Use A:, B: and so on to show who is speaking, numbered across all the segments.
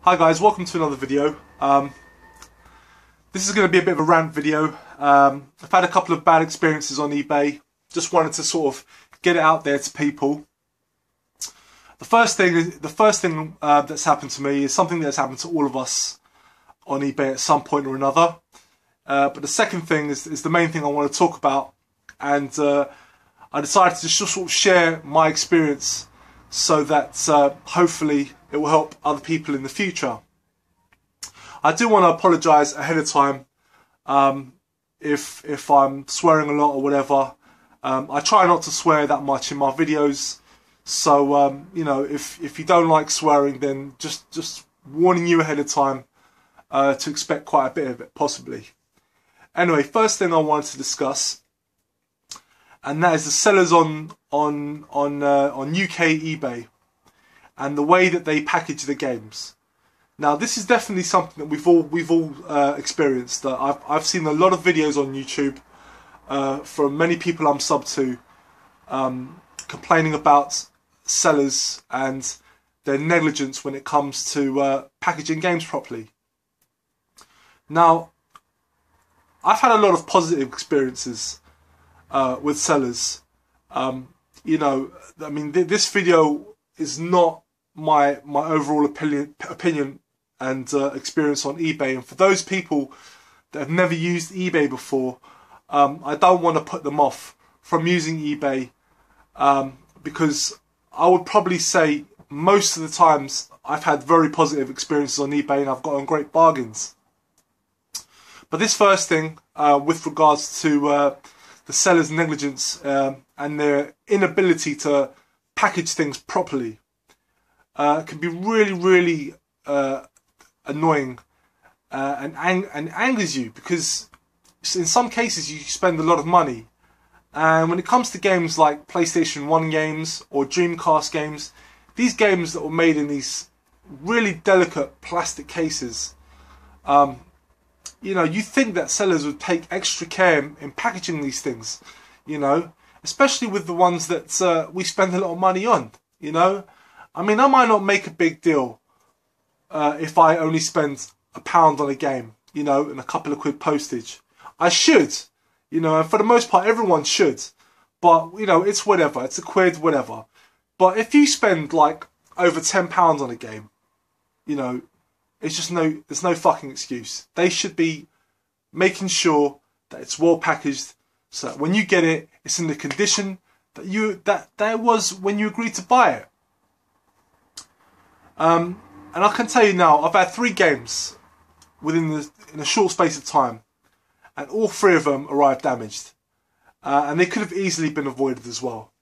A: Hi guys, welcome to another video. This is going to be a bit of a rant video. I've had a couple of bad experiences on eBay. Just wanted to sort of get it out there to people. The first thing that's happened to me is something that's happened to all of us on eBay at some point or another. But the second thing is the main thing I want to talk about, and I decided to just sort of share my experience so that hopefully it will help other people in the future. I do want to apologise ahead of time if I'm swearing a lot or whatever. I try not to swear that much in my videos, so you know, if you don't like swearing, then just warning you ahead of time to expect quite a bit of it, possibly. Anyway, first thing I wanted to discuss, and that is the sellers on UK eBay and the way that they package the games. Now, this is definitely something that we've all experienced. I've seen a lot of videos on YouTube from many people I'm sub to, complaining about sellers and their negligence when it comes to packaging games properly. Now, I've had a lot of positive experiences with sellers. You know, I mean, this video is not my overall opinion and experience on eBay. And for those people that have never used eBay before, I don't want to put them off from using eBay, because I would probably say most of the times I've had very positive experiences on eBay and I've gotten great bargains. But this first thing, with regards to the seller's negligence and their inability to package things properly, can be really annoying and angers you, because in some cases you spend a lot of money, and when it comes to games like PlayStation 1 games or Dreamcast games, these games that were made in these really delicate plastic cases, you know, you think that sellers would take extra care in packaging these things, you know, especially with the ones that we spend a lot of money on, you know. I mean, I might not make a big deal if I only spend £1 on a game, you know, and a couple of quid postage. I should, you know, and for the most part everyone should, but, you know, it's whatever, it's a quid, whatever. But if you spend like over £10 on a game, you know, it's just there's no fucking excuse. They should be making sure that it's well packaged, so that when you get it, it's in the condition that there was when you agreed to buy it. And I can tell you now, I've had 3 games in a short space of time, and all 3 of them arrived damaged, and they could have easily been avoided as well.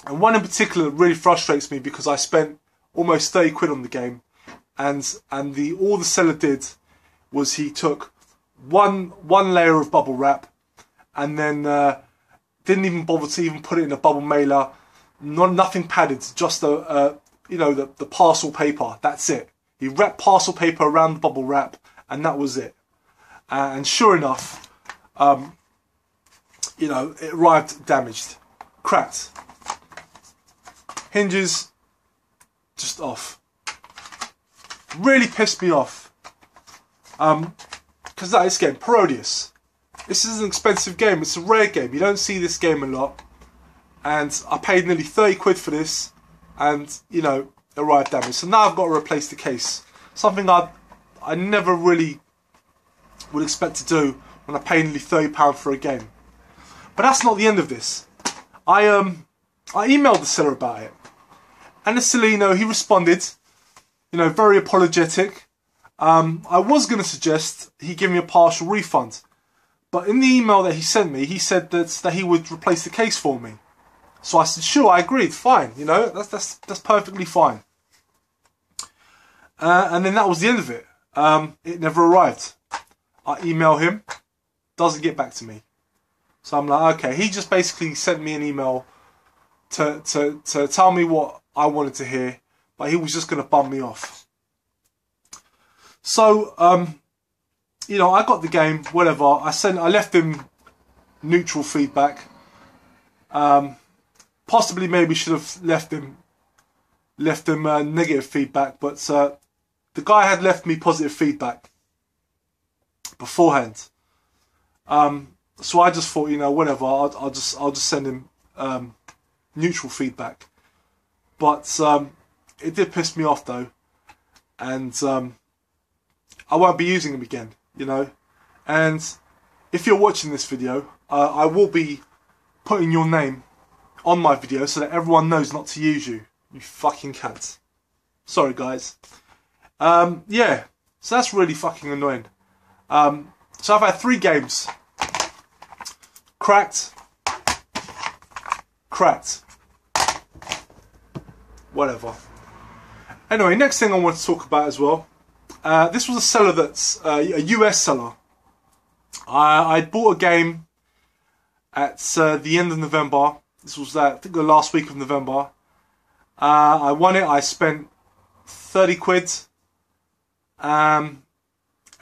A: And one in particular really frustrates me because I spent almost 30 quid on the game. And all the seller did was he took one layer of bubble wrap, and then didn't even bother to even put it in a bubble mailer. Nothing padded, just you know, the parcel paper. That's it. He wrapped parcel paper around the bubble wrap, and that was it. And sure enough, you know, it arrived damaged, cracked, hinges just off. Really pissed me off, because that is game Parodius. This is an expensive game, it's a rare game, you don't see this game a lot, and I paid nearly 30 quid for this, and, you know, it arrived damaged. So now I've got to replace the case, something I never really would expect to do when I pay nearly £30 for a game. But that's not the end of this. I emailed the seller about it, and the Celino, he responded, you know, very apologetic. I was going to suggest he give me a partial refund, but in the email that he sent me, he said that he would replace the case for me. So I said, sure, I agreed, fine, you know, that's perfectly fine. And then that was the end of it. It never arrived. I email him, doesn't get back to me. So I'm like, okay, he just basically sent me an email to tell me what I wanted to hear, but he was just going to bum me off. So, you know, I got the game, whatever. I left him neutral feedback. Possibly maybe should have left him negative feedback, but the guy had left me positive feedback beforehand. So I just thought, you know, whatever, I'll just send him neutral feedback. But it did piss me off though, and I won't be using him again, you know. And if you're watching this video, I will be putting your name on my video so that everyone knows not to use you. You fucking cunt. Sorry guys. Yeah, so that's really fucking annoying. So I've had 3 games. Cracked. Whatever. Anyway, next thing I want to talk about as well. This was a seller that's a US seller. I bought a game at the end of November. This was I think the last week of November. I won it. I spent 30 quid.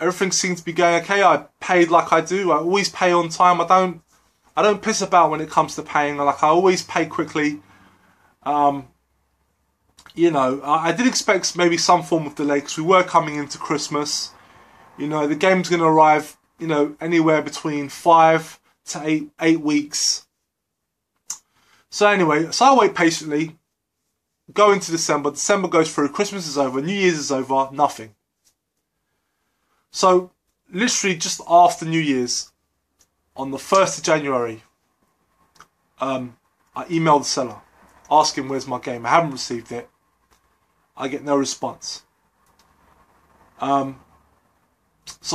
A: Everything seemed to be going okay. I paid like I do. I always pay on time. I don't piss about when it comes to paying. Like I always pay quickly. You know, I did expect maybe some form of delay because we were coming into Christmas. You know, the game's going to arrive, you know, anywhere between 5 to 8 weeks. So anyway, so I wait patiently. Go into December. December goes through. Christmas is over. New Year's is over. Nothing. So literally just after New Year's, on the 1st of January, I emailed the seller, asking where's my game. I haven't received it. I get no response. So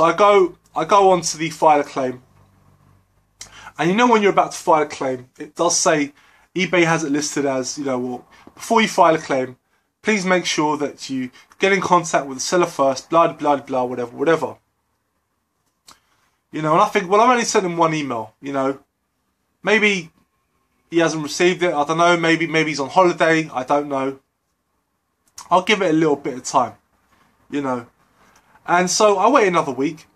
A: I go on to the file a claim. And you know when you're about to file a claim, it does say, eBay has it listed as, you know, well, before you file a claim, please make sure that you get in contact with the seller first, blah, blah, blah, whatever. You know, and I think, well, I've only sent him one email, you know. Maybe he hasn't received it, I don't know, maybe he's on holiday, I don't know. I'll give it a little bit of time, you know. And so I wait another week,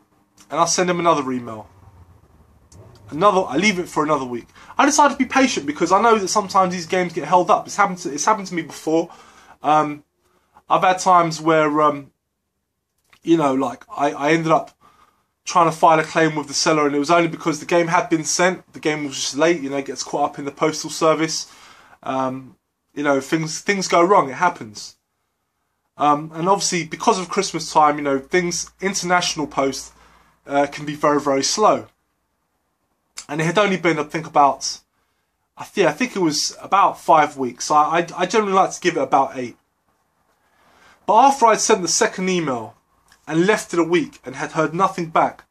A: and I send him another email. I leave it for another week. I decided to be patient because I know that sometimes these games get held up. It's happened to me before. I've had times where, you know, like I ended up trying to file a claim with the seller, and it was only because the game had been sent. The game was just late. You know, it gets caught up in the postal service. You know, things go wrong. It happens. And obviously, because of Christmas time, you know, international post can be very, very slow. And it had only been, I think it was about 5 weeks. I generally like to give it about 8. But after I'd sent the second email and left it a week and had heard nothing back,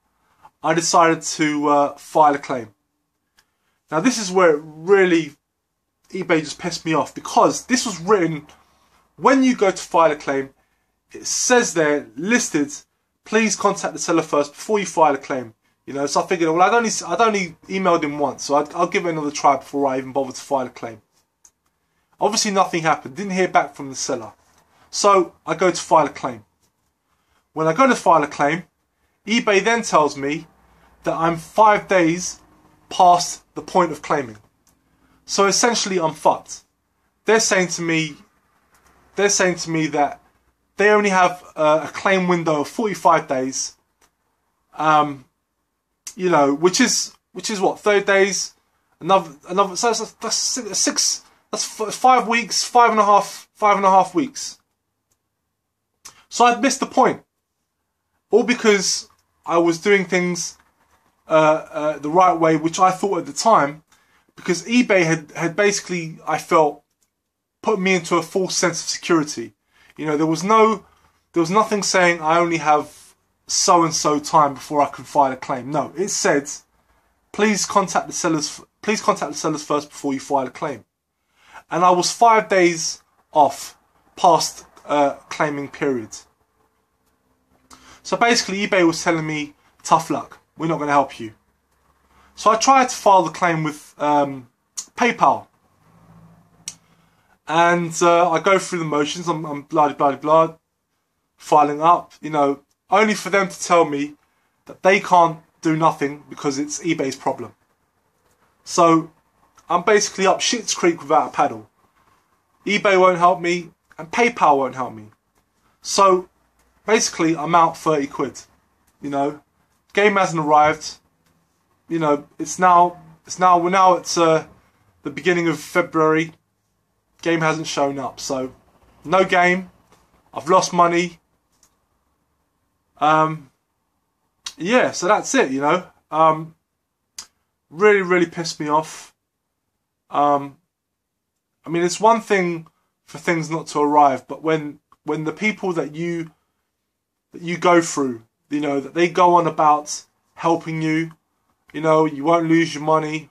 A: I decided to file a claim. Now this is where it really, eBay just pissed me off, because this was written, when you go to file a claim, it says there, listed, please contact the seller first before you file a claim. You know, so I figured, well, I'd only emailed him once, so I'll give it another try before I even bother to file a claim. Obviously nothing happened, didn't hear back from the seller. So I go to file a claim. When I go to file a claim, eBay then tells me that I'm 5 days past the point of claiming. So essentially I'm fucked. They're saying to me that they only have a claim window of 45 days. You know, which is what, 30 days, another. So that's 5 weeks, 5.5 weeks. So I'd missed the point, all because I was doing things the right way, which I thought at the time, because eBay had basically, I felt, put me into a false sense of security. You know, there was nothing saying I only have so and so time before I can file a claim. No, it said, please contact the sellers first before you file a claim. And I was 5 days off past claiming period. So basically eBay was telling me, tough luck, we're not going to help you. So I tried to file the claim with PayPal. And I go through the motions, I'm blah, blah, blah, filing up, you know, only for them to tell me that they can't do nothing because it's eBay's problem. So I'm basically up shit's creek without a paddle. eBay won't help me and PayPal won't help me. So basically I'm out 30 quid. You know, game hasn't arrived. You know, we're now at the beginning of February. Game hasn't shown up, so no game. I've lost money. Yeah, so that's it. You know, really pissed me off. I mean, it's one thing for things not to arrive, but when the people that you go through, you know, that they go on about helping you, you know, you won't lose your money,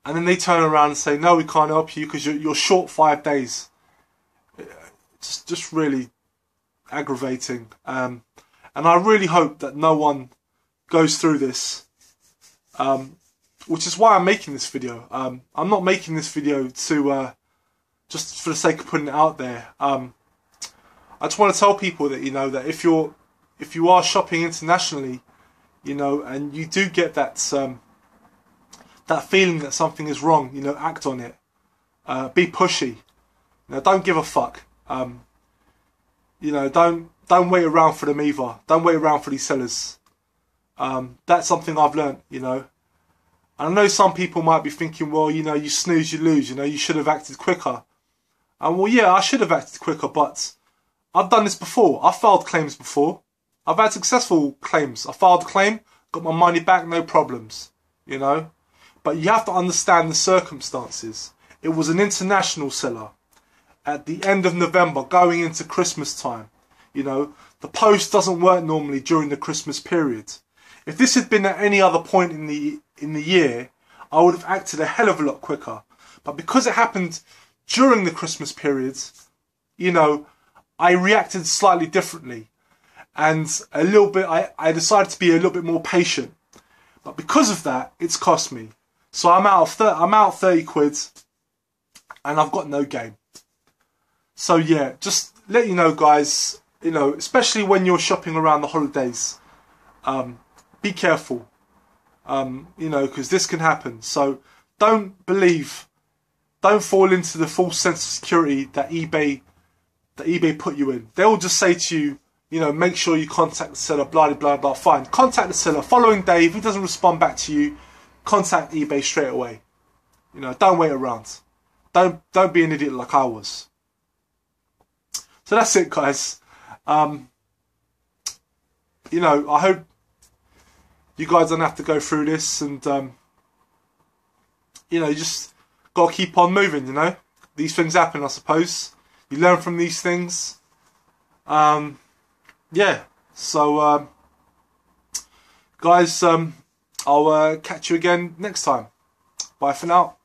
A: and then they turn around and say, no, we can't help you because you're short 5 days. It's just really aggravating. And I really hope that no one goes through this, which is why I'm making this video. I'm not making this video to just for the sake of putting it out there. I just want to tell people that, you know, that if you are shopping internationally, you know, and you do get that that feeling that something is wrong, you know, act on it. Be pushy. You know, don't give a fuck. You know, don't wait around for them either. Don't wait around for these sellers. That's something I've learned, you know. And I know some people might be thinking, well, you know, you snooze, you lose. You know, you should have acted quicker. And well, yeah, I should have acted quicker, but I've done this before. I've filed claims before. I've had successful claims. I filed a claim, got my money back, no problems, you know. But you have to understand the circumstances. It was an international seller at the end of November, going into Christmas time. You know, the post doesn't work normally during the Christmas period. If this had been at any other point in the year, I would have acted a hell of a lot quicker. But because it happened during the Christmas period, you know, I reacted slightly differently. And a little bit, I decided to be a little bit more patient. But because of that, it's cost me. So I'm out 30 quid, and I've got no game. So yeah, just let you know, guys, you know, especially when you're shopping around the holidays, be careful, you know, because this can happen. So don't fall into the false sense of security that eBay put you in. They'll just say to you, you know, make sure you contact the seller, blah, blah, blah. Fine, contact the seller. Following day, if he doesn't respond back to you, contact eBay straight away. You know, don't wait around. Don't be an idiot like I was. So that's it, guys. You know, I hope you guys don't have to go through this, and you know, you just gotta keep on moving. You know, these things happen, I suppose. You learn from these things. Yeah. So, guys, I'll catch you again next time. Bye for now.